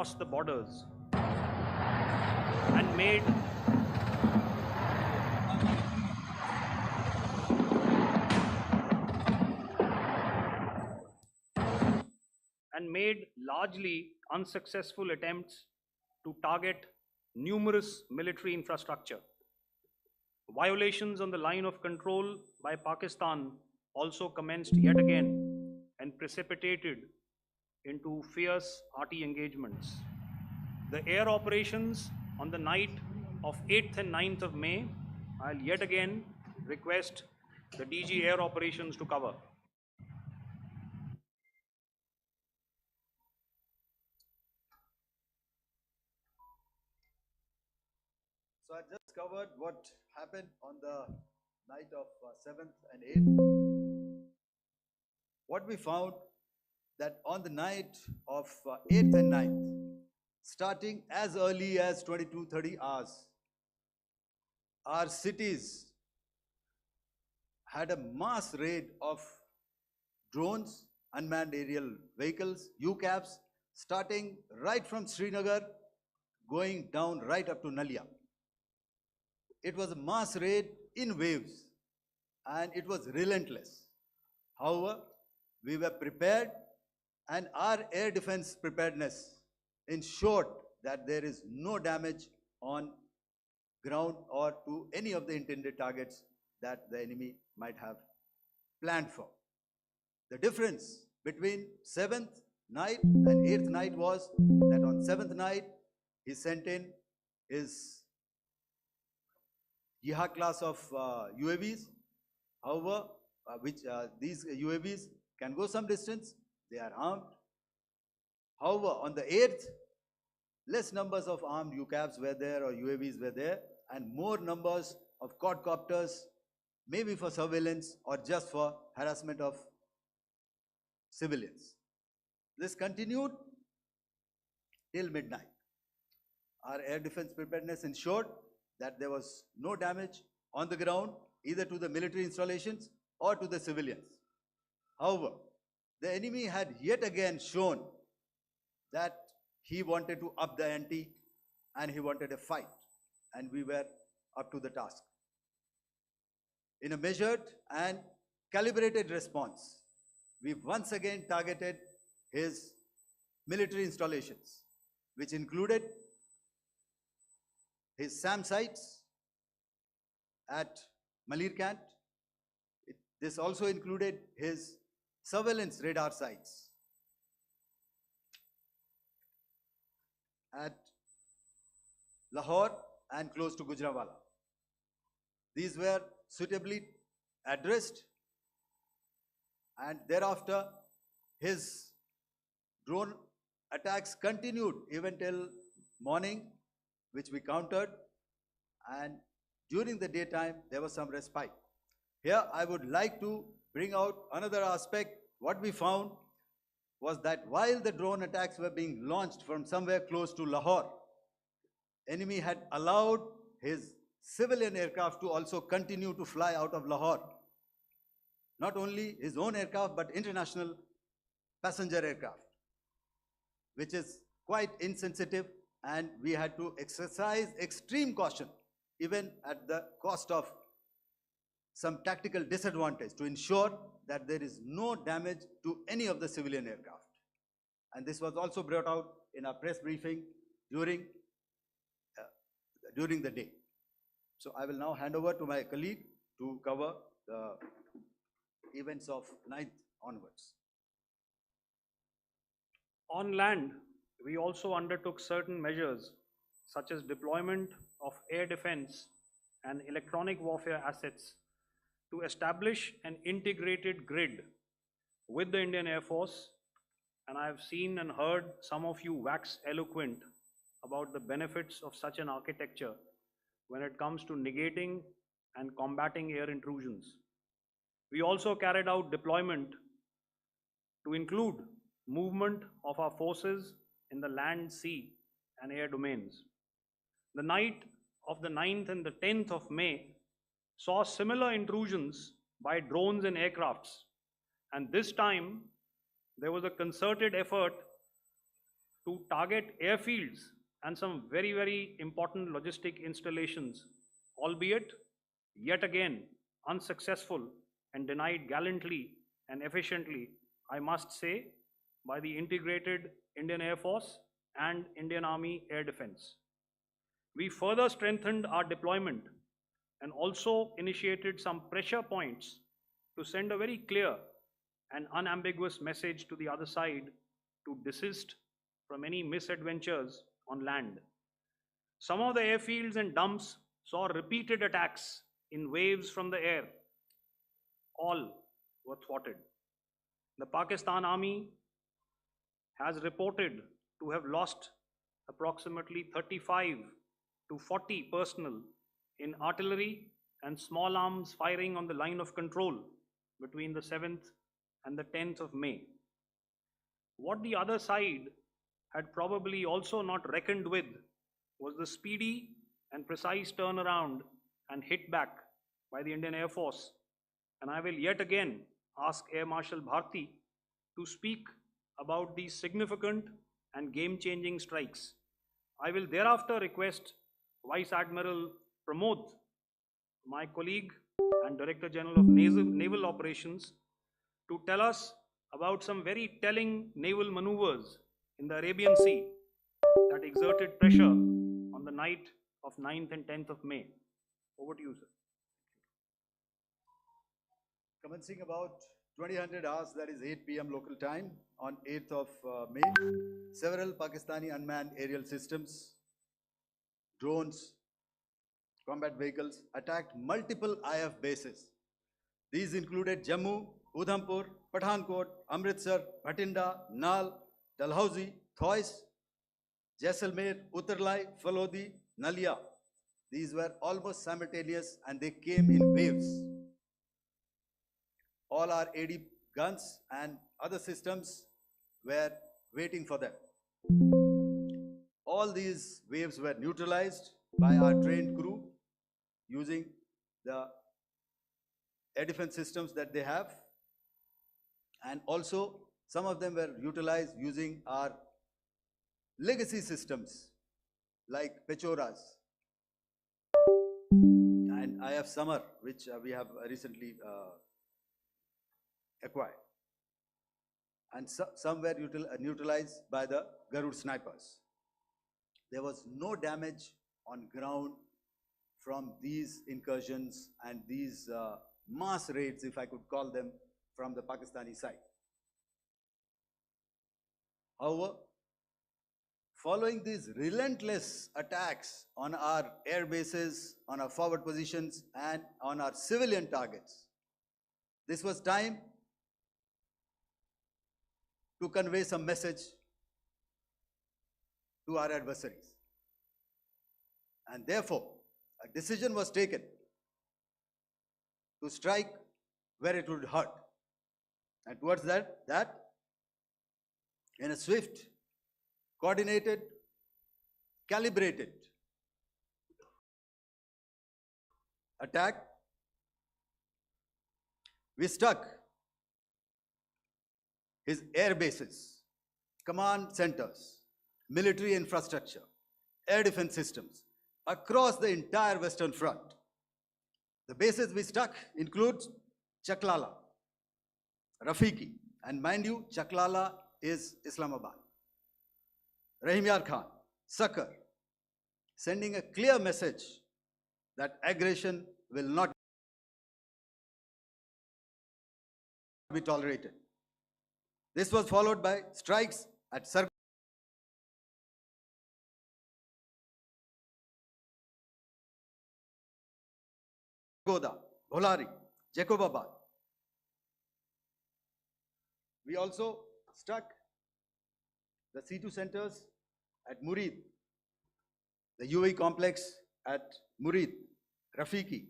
across the borders and made largely unsuccessful attempts to target numerous military infrastructure. Violations on the line of control by Pakistan also commenced yet again and precipitated into fierce RT engagements. The air operations on the night of 8th and 9th of May, I'll yet again request the DG Air Operations to cover. So I just covered what happened on the night of 7th and 8th. What we found that on the night of 8th and 9th, starting as early as 22:30 hours, our cities had a mass raid of drones, unmanned aerial vehicles, UCAVs, starting right from Srinagar, going down right up to Nalia. It was a mass raid in waves and it was relentless. However, we were prepared and our air defense preparedness ensured that there is no damage on ground or to any of the intended targets that the enemy might have planned for. The difference between 7th night and 8th night was that on 7th night, he sent in his Jihad class of UAVs. However, these UAVs can go some distance, they are armed. However, on the 8th, less numbers of armed UCAVs were there or UAVs were there, and more numbers of quadcopters, maybe for surveillance or just for harassment of civilians. This continued till midnight. Our air defense preparedness ensured that there was no damage on the ground, either to the military installations or to the civilians. However, the enemy had yet again shown that he wanted to up the ante and he wanted a fight, and we were up to the task. In a measured and calibrated response, we once again targeted his military installations, which included his SAM sites at Malirkant. This also included his surveillance radar sites at Lahore and close to Gujranwala. These were suitably addressed, and thereafter his drone attacks continued even till morning, which we countered, and during the daytime there was some respite. Here I would like to bring out another aspect. What we found was that while the drone attacks were being launched from somewhere close to Lahore, enemy had allowed his civilian aircraft to also continue to fly out of Lahore. Not only his own aircraft, but international passenger aircraft, which is quite insensitive, and we had to exercise extreme caution, even at the cost of some tactical disadvantage, to ensure that there is no damage to any of the civilian aircraft. And this was also brought out in our press briefing during the day. So I will now hand over to my colleague to cover the events of 9th onwards. On land, we also undertook certain measures such as deployment of air defense and electronic warfare assets to establish an integrated grid with the Indian Air Force, and I have seen and heard some of you wax eloquent about the benefits of such an architecture when it comes to negating and combating air intrusions. We also carried out deployment to include movement of our forces in the land, sea, and air domains. The night of the 9th and the 10th of May saw similar intrusions by drones and aircrafts, and this time there was a concerted effort to target airfields and some very, very important logistic installations, albeit yet again unsuccessful and denied gallantly and efficiently, I must say, by the integrated Indian Air Force and Indian Army Air Defense. We further strengthened our deployment and also initiated some pressure points to send a very clear and unambiguous message to the other side to desist from any misadventures on land. Some of the airfields and dumps saw repeated attacks in waves from the air. All were thwarted. The Pakistan Army has reported to have lost approximately 35 to 40 personnel in artillery and small arms firing on the line of control between the 7th and the 10th of May. What the other side had probably also not reckoned with was the speedy and precise turnaround and hit back by the Indian Air Force. And I will yet again ask Air Marshal Bharti to speak about these significant and game-changing strikes. I will thereafter request Vice Admiral Pramod, my colleague and Director General of Naval Operations, to tell us about some very telling naval maneuvers in the Arabian Sea that exerted pressure on the night of 9th and 10th of May. Over to you, sir. Commencing about 2000 hours, that is 8 p.m. local time, on 8th of May, several Pakistani unmanned aerial systems, drones, combat vehicles attacked multiple IF bases. These included Jammu, Udhampur, Pathankot, Amritsar, Bhatinda, Nal, Dalhousie, Thois, Jaisalmer, Uttarlai, Falodi, Nalia. These were almost simultaneous and they came in waves. All our AD guns and other systems were waiting for them. All these waves were neutralized by our trained crew using the air defense systems that they have, and also some of them were utilized using our legacy systems like Pechoras and IF Summer, which we have recently acquired. And some were neutralized by the Garud snipers. There was no damage on ground from these incursions and these mass raids, if I could call them, from the Pakistani side. However, following these relentless attacks on our air bases, on our forward positions, and on our civilian targets, this was time to convey some message to our adversaries. And therefore, a decision was taken to strike where it would hurt. And towards that in a swift, coordinated, calibrated attack, we struck his air bases, command centers, military infrastructure, air defense systems across the entire Western Front. The bases we struck include Chaklala, Rafiki, and mind you, Chaklala is Islamabad, Rahim Yar Khan, Sakar, sending a clear message that aggression will not be tolerated. This was followed by strikes at Sargoda, Bholari, Jacobabad. We also struck the C2 centers at Murid, the UAE complex at Murid, Rafiki,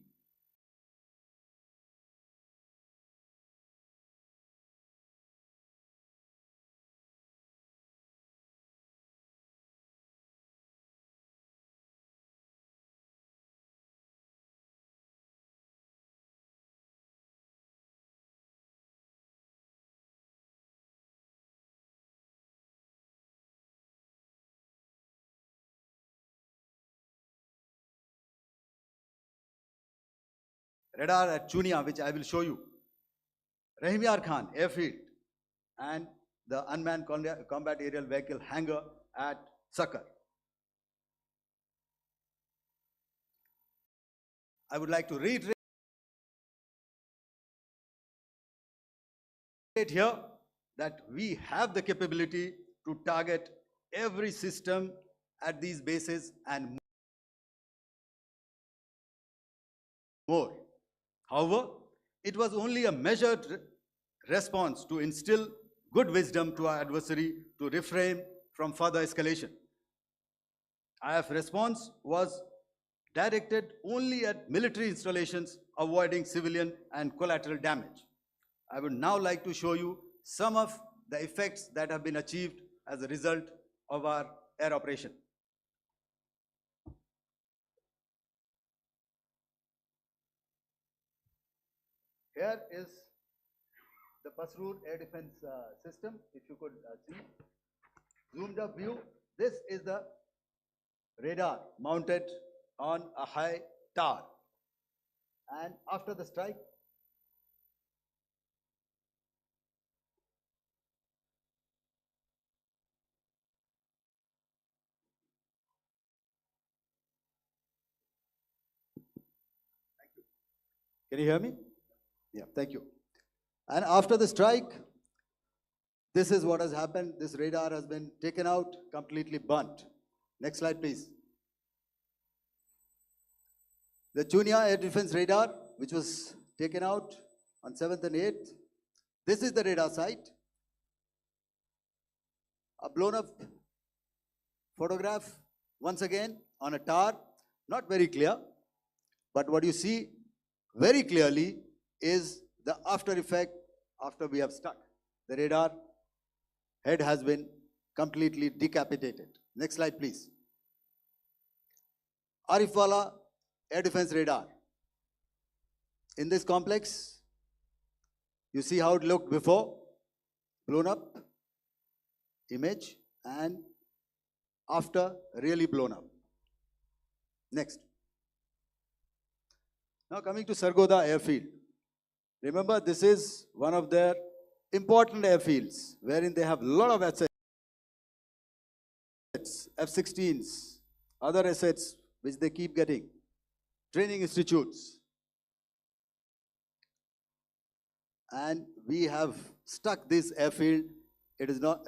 radar at Chunia, which I will show you, Rahim Yar Khan airfield, and the unmanned combat aerial vehicle hangar at Sakar. I would like to reiterate here that we have the capability to target every system at these bases and more. However, it was only a measured response to instill good wisdom to our adversary to refrain from further escalation. IF response was directed only at military installations, avoiding civilian and collateral damage. I would now like to show you some of the effects that have been achieved as a result of our air operation. Here is the Pasroor air defense system. If you could see, zoomed up view. This is the radar mounted on a high tower. And after the strike, can you hear me? Yeah, thank you. And after the strike, this is what has happened. This radar has been taken out, completely burnt. Next slide, please. The Chunia air defense radar, which was taken out on 7th and 8th. This is the radar site. A blown up photograph, once again, on a tower. Not very clear, but what you see very clearly is the after effect after we have stuck. The radar head has been completely decapitated. Next slide, please. Arifwala air defense radar. In this complex, you see how it looked before, blown up image, and after really blown up. Next. Now coming to Sargodha airfield. Remember, this is one of their important airfields wherein they have a lot of assets, F-16s, other assets which they keep getting, training institutes. And we have stuck this airfield. It is not,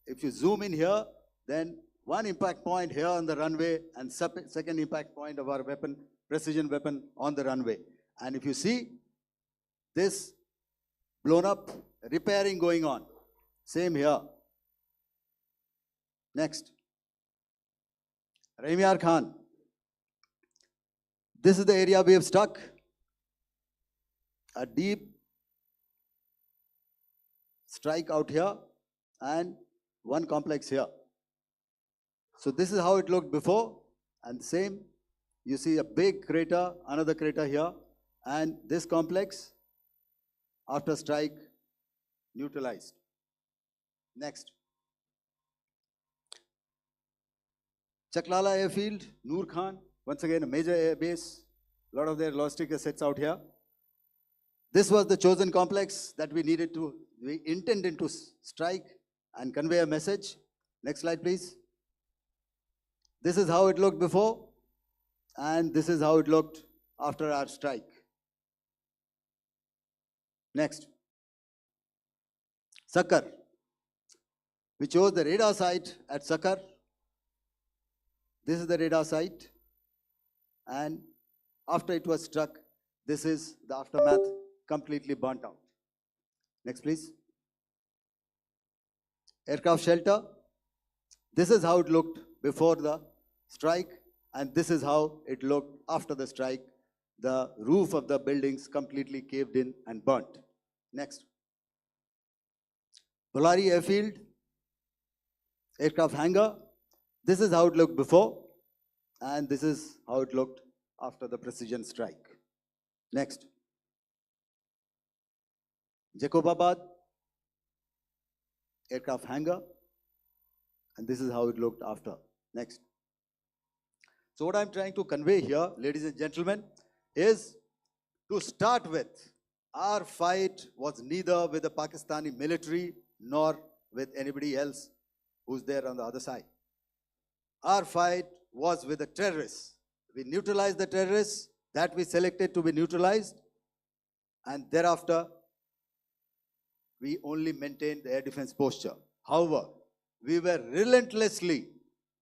if you zoom in here, then one impact point here on the runway and second impact point of our weapon, precision weapon on the runway. And if you see this blown up, repairing going on. Same here. Next. Rahim Yar Khan. This is the area we have stuck. A deep strike out here and one complex here. So this is how it looked before, and same, you see a big crater, another crater here, and this complex after strike neutralized. Next. Chaklala airfield, Noor Khan, once again a major air base, a lot of their logistic assets out here. This was the chosen complex that we intended to strike and convey a message. Next slide, please. This is how it looked before, and this is how it looked after our strike. Next. Sakar. We chose the radar site at Sakar. This is the radar site, and after it was struck, this is the aftermath, completely burnt out. Next, please. Aircraft shelter. This is how it looked before the strike, and this is how it looked after the strike. The roof of the buildings completely caved in and burnt. Next. Bolari airfield, aircraft hangar. This is how it looked before, and this is how it looked after the precision strike. Next. Jacobabad, aircraft hangar, and this is how it looked after. Next. So what I'm trying to convey here, ladies and gentlemen, is To start with, our fight was neither with the Pakistani military nor with anybody else who's there on the other side. Our fight was with the terrorists. We neutralized the terrorists that we selected to be neutralized, and thereafter, we only maintained the air defense posture. However, we were relentlessly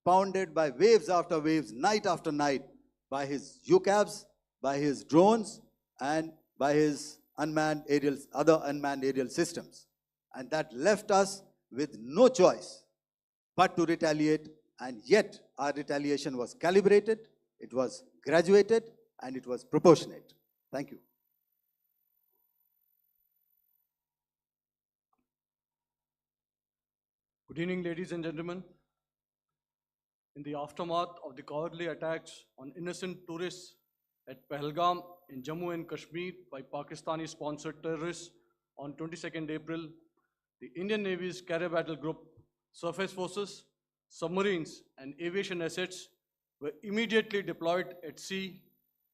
pounded by waves after waves, night after night, by his UCAVs, by his drones, and by his other unmanned aerial systems. And that left us with no choice but to retaliate, and yet our retaliation was calibrated, it was graduated, and it was proportionate. Thank you. Good evening, ladies and gentlemen. In the aftermath of the cowardly attacks on innocent tourists at Pahalgam in Jammu and Kashmir by Pakistani-sponsored terrorists on 22nd April, the Indian Navy's Carrier Battle Group, surface forces, submarines, and aviation assets were immediately deployed at sea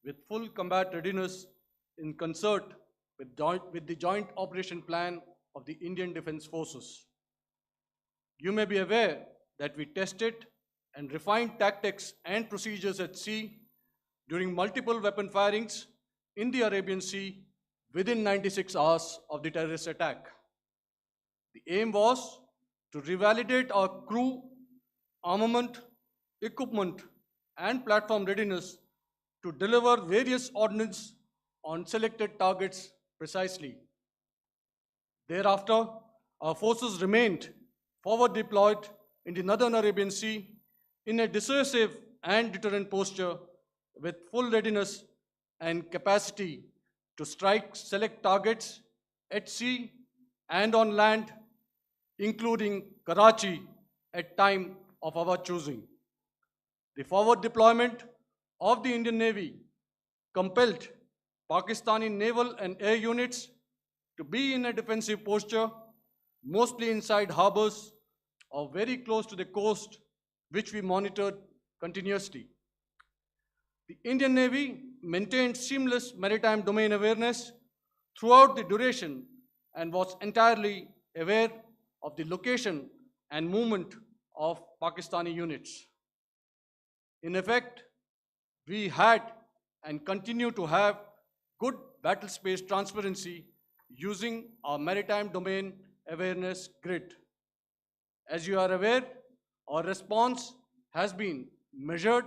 with full combat readiness in concert with the Joint Operation Plan of the Indian Defence Forces. You may be aware that we tested and refined tactics and procedures at sea during multiple weapon firings in the Arabian Sea within 96 hours of the terrorist attack. The aim was to revalidate our crew, armament, equipment, and platform readiness to deliver various ordnance on selected targets precisely. Thereafter, our forces remained forward deployed in the Northern Arabian Sea in a dissuasive and deterrent posture with full readiness and capacity to strike select targets at sea and on land, including Karachi at time of our choosing. The forward deployment of the Indian Navy compelled Pakistani naval and air units to be in a defensive posture, mostly inside harbors or very close to the coast, which we monitored continuously. The Indian Navy maintained seamless maritime domain awareness throughout the duration and was entirely aware of the location and movement of Pakistani units. In effect, we had and continue to have good battle space transparency using our maritime domain awareness grid. As you are aware, our response has been measured,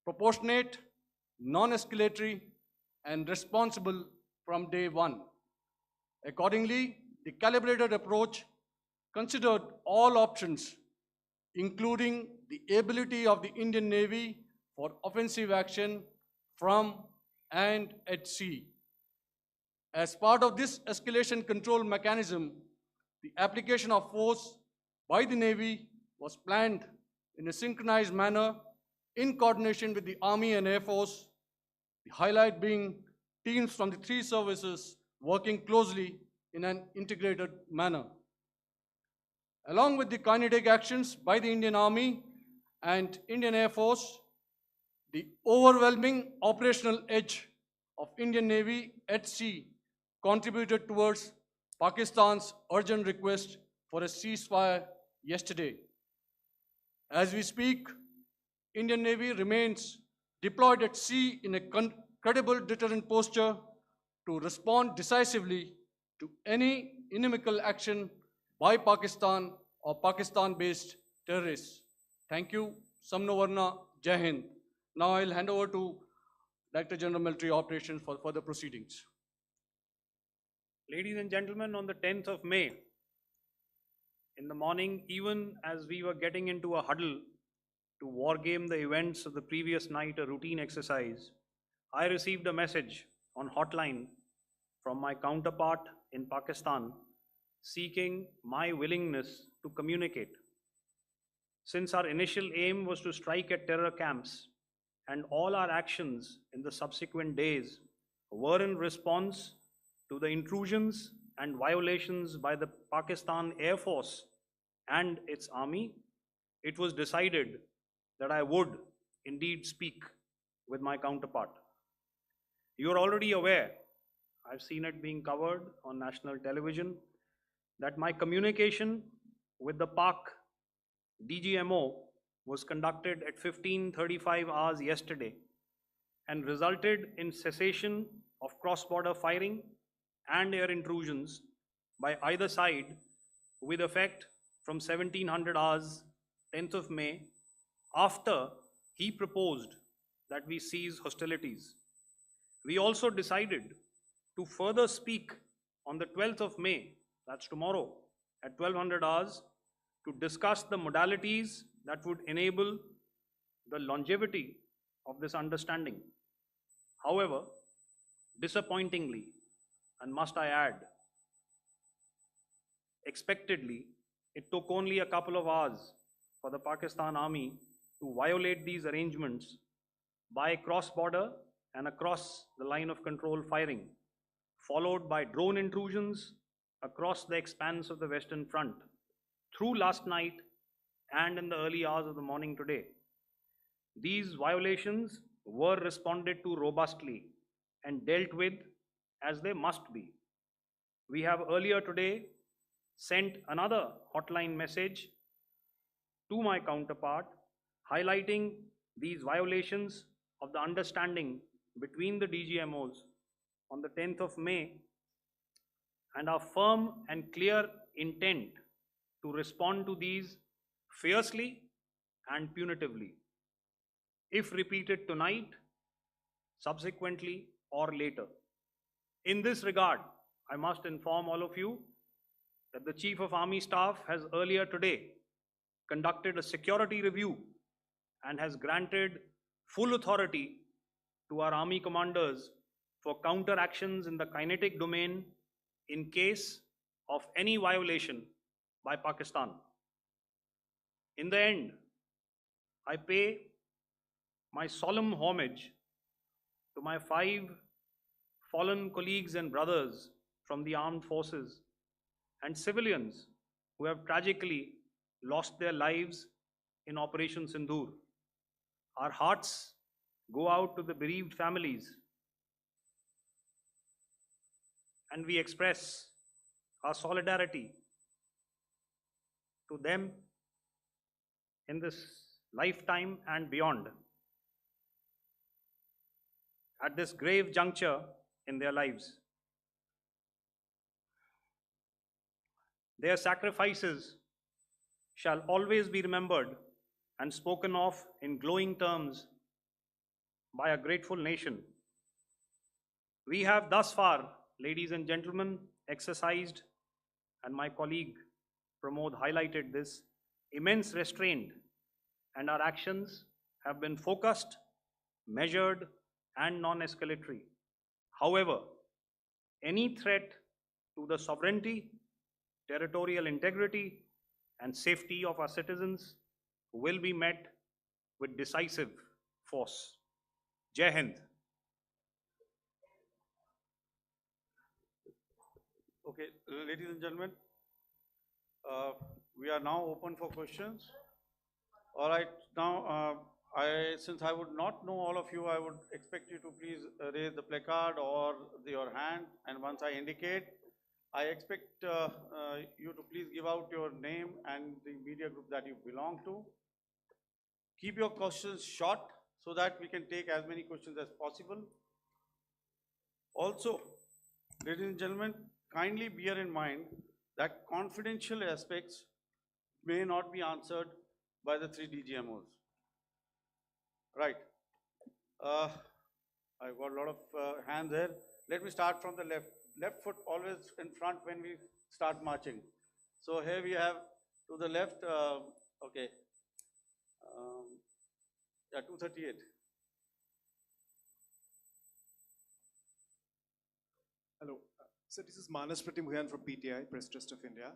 proportionate, non-escalatory, and responsible from day one. Accordingly, the calibrated approach considered all options, including the ability of the Indian Navy for offensive action from and at sea. As part of this escalation control mechanism, the application of force by the Navy was planned in a synchronized manner in coordination with the Army and Air Force, the highlight being teams from the three services working closely in an integrated manner. Along with the kinetic actions by the Indian Army and Indian Air Force, the overwhelming operational edge of Indian Navy at sea contributed towards Pakistan's urgent request for a ceasefire yesterday. As we speak, Indian Navy remains deployed at sea in a credible deterrent posture to respond decisively to any inimical action by Pakistan or Pakistan-based terrorists. Thank you. Samno Varna, Jai Hind. Now I'll hand over to Director General Military Operations for further proceedings. Ladies and gentlemen, on the 10th of May, in the morning, even as we were getting into a huddle to wargame the events of the previous night, a routine exercise, I received a message on hotline from my counterpart in Pakistan seeking my willingness to communicate. Since our initial aim was to strike at terror camps, and all our actions in the subsequent days were in response to the intrusions and violations by the Pakistan Air Force and its army, it was decided that I would indeed speak with my counterpart. You are already aware, I've seen it being covered on national television, that my communication with the Pak DGMO was conducted at 15:35 hours yesterday and resulted in cessation of cross-border firing and air intrusions by either side with effect from 1700 hours 10th of May, after he proposed that we cease hostilities. We also decided to further speak on the 12th of May, that's tomorrow, at 1200 hours, to discuss the modalities that would enable the longevity of this understanding. However, disappointingly, and must I add, expectedly, it took only a couple of hours for the Pakistan Army to violate these arrangements by cross-border and across the line of control firing, followed by drone intrusions across the expanse of the Western Front through last night and in the early hours of the morning today. These violations were responded to robustly and dealt with as they must be. We have earlier today sent another hotline message to my counterpart highlighting these violations of the understanding between the DGMOs on the 10th of May, and our firm and clear intent to respond to these fiercely and punitively, if repeated tonight, subsequently, or later. In this regard, I must inform all of you that the Chief of Army Staff has earlier today conducted a security review and has granted full authority to our Army commanders for counter actions in the kinetic domain in case of any violation by Pakistan. In the end, I pay my solemn homage to my 5 fallen colleagues and brothers from the armed forces and civilians who have tragically lost their lives in Operation Sindoor. Our hearts go out to the bereaved families, and we express our solidarity to them in this lifetime and beyond, at this grave juncture in their lives. Their sacrifices shall always be remembered and spoken of in glowing terms by a grateful nation. We have thus far, ladies and gentlemen, exercised, and my colleague Pramod highlighted this, immense restraint, and our actions have been focused, measured, and non-escalatory. However, any threat to the sovereignty, territorial integrity, and safety of our citizens will be met with decisive force. Jai Hind. Okay, ladies and gentlemen, we are now open for questions. All right, now since I would not know all of you, I would expect you to please raise the placard or your hand, and once I indicate, I expect you to please give out your name and the media group that you belong to. Keep your questions short so that we can take as many questions as possible. Also, ladies and gentlemen, kindly bear in mind that confidential aspects may not be answered by the 3 DGMOs. Right. I've got a lot of hands there. Let me start from the left. Left foot always in front when we start marching. So here we have to the left, okay. Yeah, 238. Hello. So this is Manas Pratimhuyan from PTI, Press Trust of India.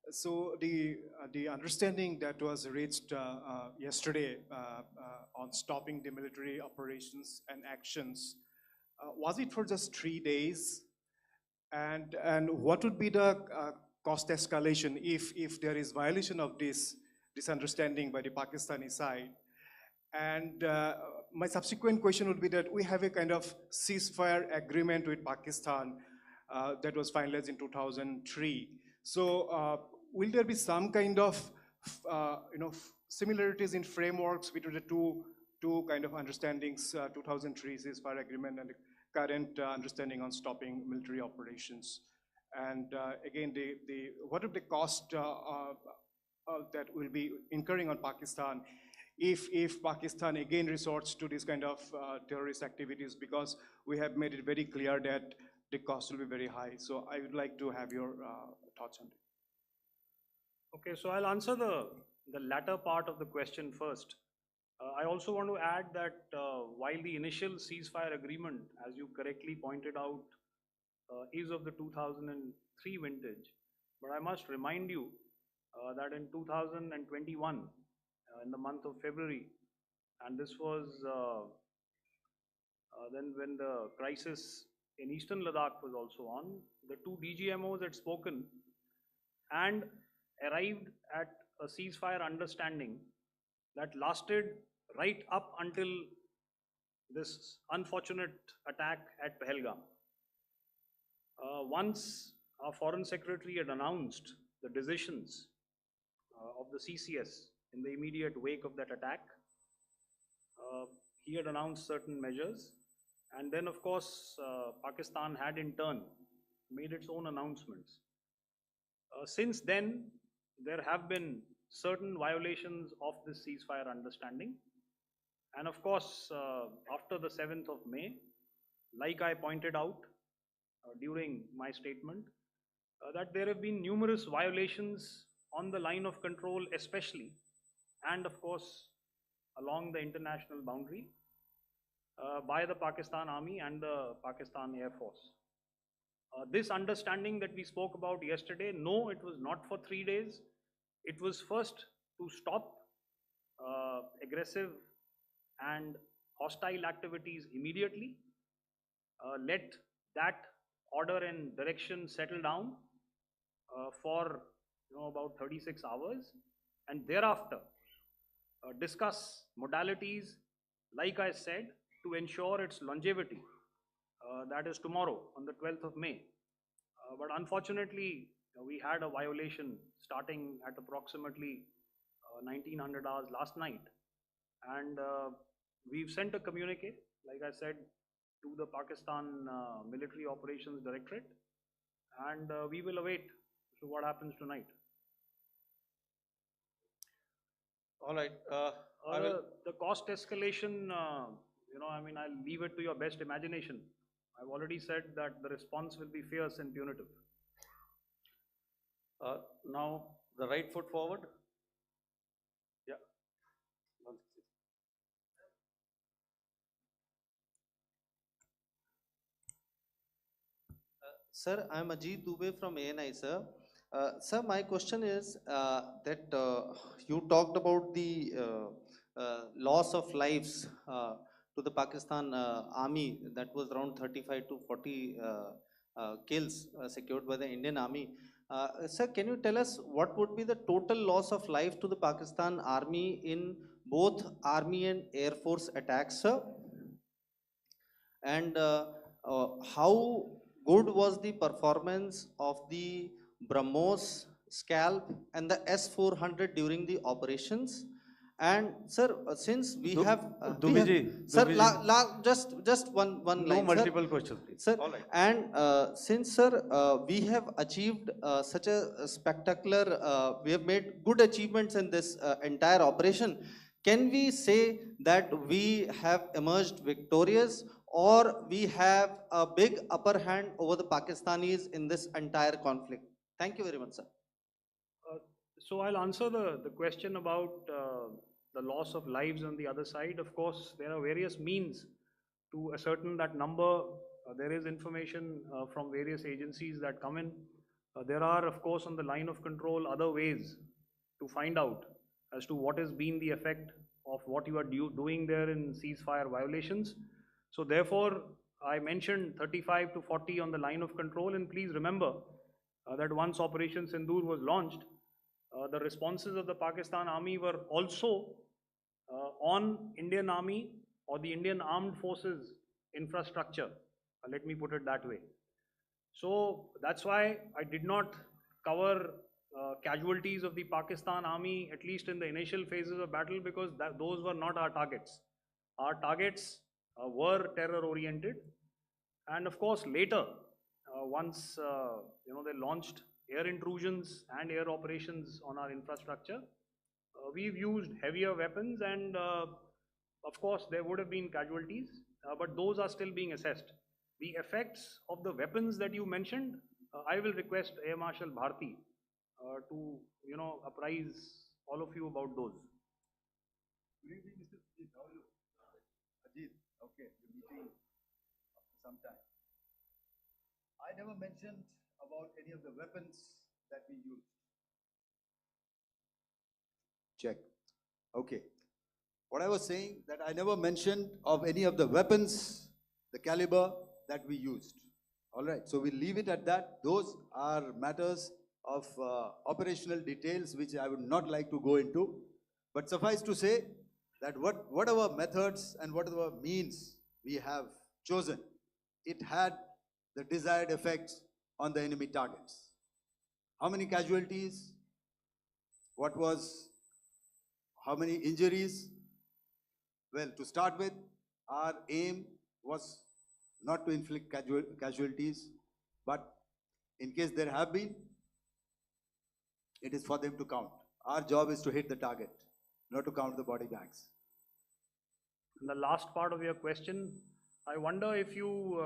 So the understanding that was reached yesterday on stopping the military operations and actions, was it for just 3 days? And what would be the cost escalation if there is violation of this understanding by the Pakistani side? And my subsequent question would be that we have a kind of ceasefire agreement with Pakistan that was finalized in 2003. So will there be some kind of similarities in frameworks between the two kind of understandings, 2003 ceasefire agreement and the current understanding on stopping military operations? And again, what are the cost that will be incurring on Pakistan if Pakistan again resorts to this kind of terrorist activities, because we have made it very clear that the cost will be very high. So I would like to have your thoughts on it. Okay, so I'll answer the latter part of the question first. I also want to add that while the initial ceasefire agreement, as you correctly pointed out, is of the 2003 vintage, but I must remind you that in 2021, in the month of February, and this was then when the crisis in eastern Ladakh was also on, the two DGMOs had spoken and arrived at a ceasefire understanding that lasted right up until this unfortunate attack at Pahalgam. Once our Foreign Secretary had announced the decisions of the CCS in the immediate wake of that attack, he had announced certain measures, and then of course Pakistan had in turn made its own announcements. Since then, there have been certain violations of this ceasefire understanding, and of course after the 7th of May, like I pointed out during my statement, that there have been numerous violations on the line of control especially, and of course along the international boundary by the Pakistan Army and the Pakistan Air Force. This understanding that we spoke about yesterday, no, it was not for 3 days. It was first to stop aggressive and hostile activities immediately, let that order and direction settle down for about 36 hours, and thereafter discuss modalities, like I said, to ensure its longevity. That is tomorrow on the 12th of May. But unfortunately, we had a violation starting at approximately 1900 hours last night, and we've sent a communique, like I said, to the Pakistan Military Operations Directorate, and we will await what happens tonight. All right. I will. The cost escalation, I mean, I'll leave it to your best imagination. I've already said that the response will be fierce and punitive. Now, the right foot forward. Yeah. Sir, I'm Ajit Dubey from ANI, sir. Sir, my question is that you talked about the loss of lives to the Pakistan army, that was around 35 to 40 kills secured by the Indian army. Sir, can you tell us what would be the total loss of life to the Pakistan army in both army and air force attacks, sir? And how good was the performance of the BrahMos, Scalp and the S-400 during the operations? And sir, since we have sir, just one No line, multiple sir. questions, please. Sir, All right. and since sir, we have achieved such a spectacular, we have made good achievements in this entire operation. Can we say that we have emerged victorious, or we have a big upper hand over the Pakistanis in this entire conflict? Thank you very much, sir. So I'll answer the question about the loss of lives on the other side. Of course, there are various means to ascertain that number. There is information from various agencies that come in. There are, of course, on the line of control, other ways to find out as to what has been the effect of what you are doing there in ceasefire violations. So therefore, I mentioned 35 to 40 on the line of control, and please remember that once Operation Sindoor was launched, the responses of the Pakistan Army were also on Indian Army or the Indian Armed Forces infrastructure. Let me put it that way. So that's why I did not cover casualties of the Pakistan army, at least in the initial phases of battle, because those were not our targets. Our targets were terror oriented. And of course, later, once they launched air intrusions and air operations on our infrastructure, we've used heavier weapons, and of course, there would have been casualties, but those are still being assessed. The effects of the weapons that you mentioned, I will request Air Marshal Bharti to apprise all of you about those. Good evening, Mr. Ajit. How are you? Ajit, okay, you're meeting after some time. I never mentioned about any of the weapons that we used. Check. Okay. What I was saying, that I never mentioned of any of the weapons, the caliber that we used. All right, so we'll leave it at that. Those are matters of operational details which I would not like to go into. But suffice to say that whatever methods and whatever means we have chosen, it had the desired effects on the enemy targets. How many casualties? How many injuries? Well, to start with, our aim was not to inflict casualties, but in case there have been, it is for them to count. Our job is to hit the target, not to count the body bags. And the last part of your question, I wonder if you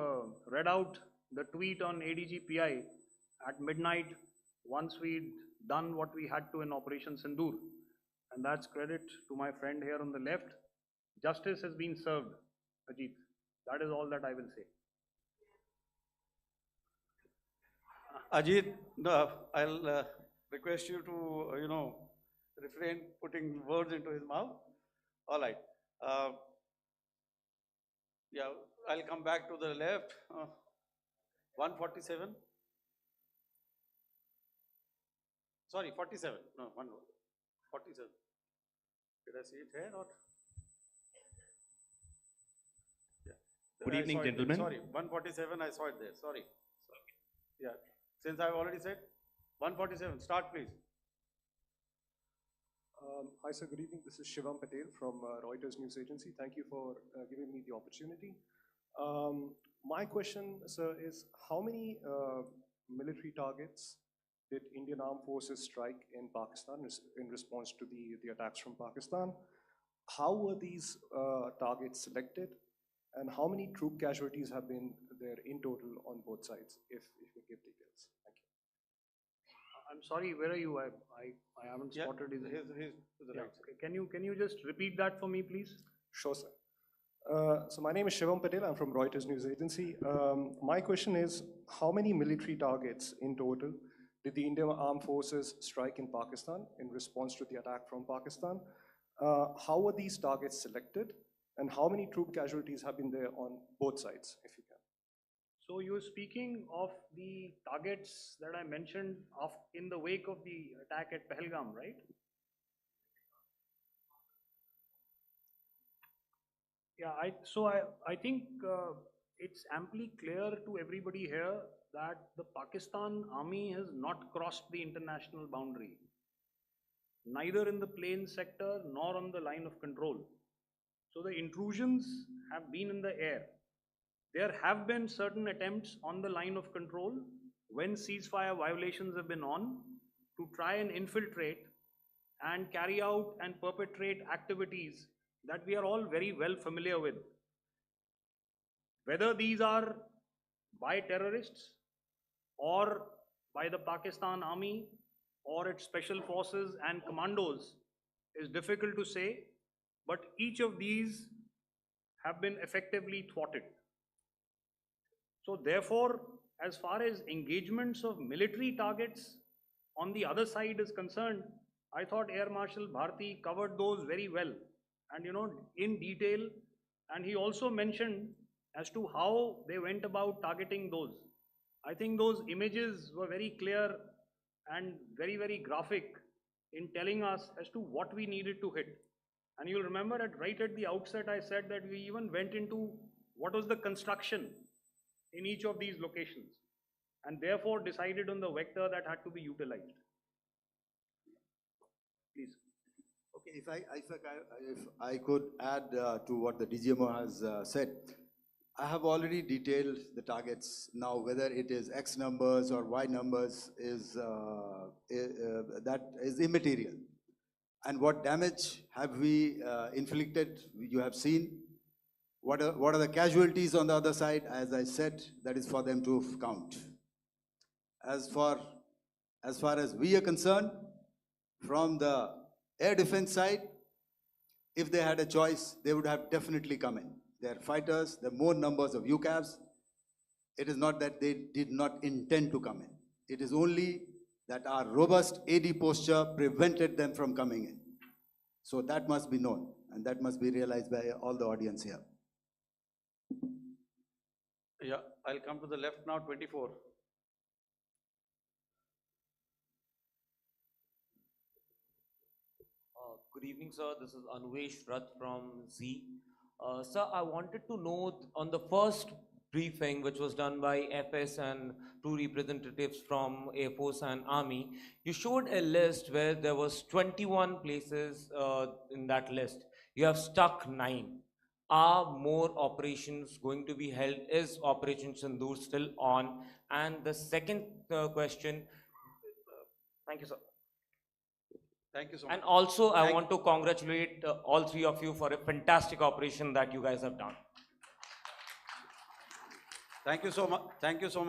read out the tweet on ADGPI at midnight once we'd done what we had to in Operation Sindoor. And that's credit to my friend here on the left. Justice has been served, Ajit. That is all that I will say. Ajit, I'll request you to, refrain putting words into his mouth. All right. Yeah, I'll come back to the left. 147. Sorry, 47. No, 47. Did I see it here or? Yeah. Good evening, I saw it there. gentlemen. Sorry, 147, I saw it there. Sorry. Yeah, since I've already said 147, start please. Hi, sir. Good evening. This is Shivam Patel from Reuters News Agency. Thank you for giving me the opportunity. My question, sir, is how many military targets did Indian Armed Forces strike in Pakistan in response to the attacks from Pakistan? How were these targets selected? And how many troop casualties have been there in total on both sides, if you give details? Thank you. I'm sorry, where are you? I haven't spotted his. His to the Yeah, right. okay. Can you just repeat that for me, please? Sure, sir. So my name is Shivam Patel. I'm from Reuters News Agency. My question is, how many military targets in total did the Indian Armed Forces strike in Pakistan in response to the attack from Pakistan? How were these targets selected? And how many troop casualties have been there on both sides, if you can? So you're speaking of the targets that I mentioned in the wake of the attack at Pahalgam, right? Yeah, I think it's amply clear to everybody here that the Pakistan army has not crossed the international boundary, neither in the plain sector nor on the line of control. So the intrusions have been in the air. There have been certain attempts on the line of control when ceasefire violations have been on to try and infiltrate and carry out and perpetrate activities that we are all very well familiar with. Whether these are by terrorists or by the Pakistan army or its special forces and commandos is difficult to say, but each of these have been effectively thwarted. So therefore, as far as engagements of military targets on the other side is concerned, I thought Air Marshal Bharti covered those very well and in detail, and he also mentioned as to how they went about targeting those. I think those images were very clear and very, very graphic in telling us as to what we needed to hit. And you'll remember right at the outset, I said that we even went into what was the construction in each of these locations, and therefore decided on the vector that had to be utilized. Please. Okay, if I could add to what the DGMO has said, I have already detailed the targets. Now, whether it is X numbers or Y numbers is that is immaterial. And what damage have we inflicted? You have seen. What are the casualties on the other side? As I said, that is for them to count. As far as we are concerned, from the air defense side, if they had a choice, they would have definitely come in. They're fighters, there are more numbers of UCAVs. It is not that they did not intend to come in. It is only that our robust AD posture prevented them from coming in. So that must be known, and that must be realized by all the audience here. Yeah, I'll come to the left now, 24. Good evening, sir. This is Anuvesh Rath from Z. Sir, I wanted to know on the first briefing, which was done by FS and two representatives from Air Force and Army, you showed a list where there was 21 places in that list. You have stuck 9. Are more operations going to be held? Is Operation Sindoor still on? And the second question, thank you, sir. Thank you so much. And also, I want to congratulate all three of you for a fantastic operation that you guys have done. Thank you so much. Thank you so much.